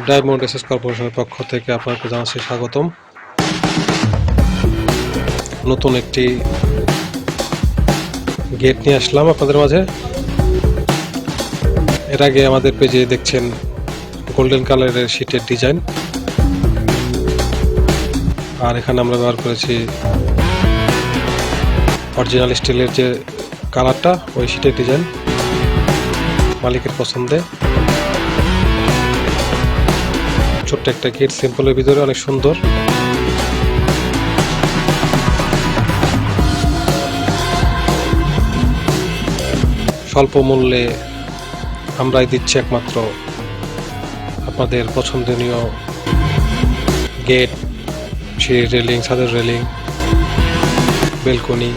Diamond SS কর্পোরেশনের পক্ষ থেকে আপনাকে জানাচ্ছি স্বাগতম। নতুন একটি গেট নিয়ে আসলাম আপনাদের মাঝে। এর আগে আমাদের পেজে দেখছেন গোল্ডেন কালারের শীটের ডিজাইন, আর এখানে আমরা ব্যবহার করেছি অরিজিনাল স্টিলের যে কালারটা, ওই শীটের ডিজাইন মালিকের পছন্দে। ছোট্ট একটা গেট, সিম্পলের ভিতরে অনেক সুন্দর। স্বল্প মূল্যে আমরাই দিচ্ছি একমাত্র আপনাদের পছন্দনীয় গেট, সিঁড়ির রেলিং, ছাদের রেলিং, বেলকনি।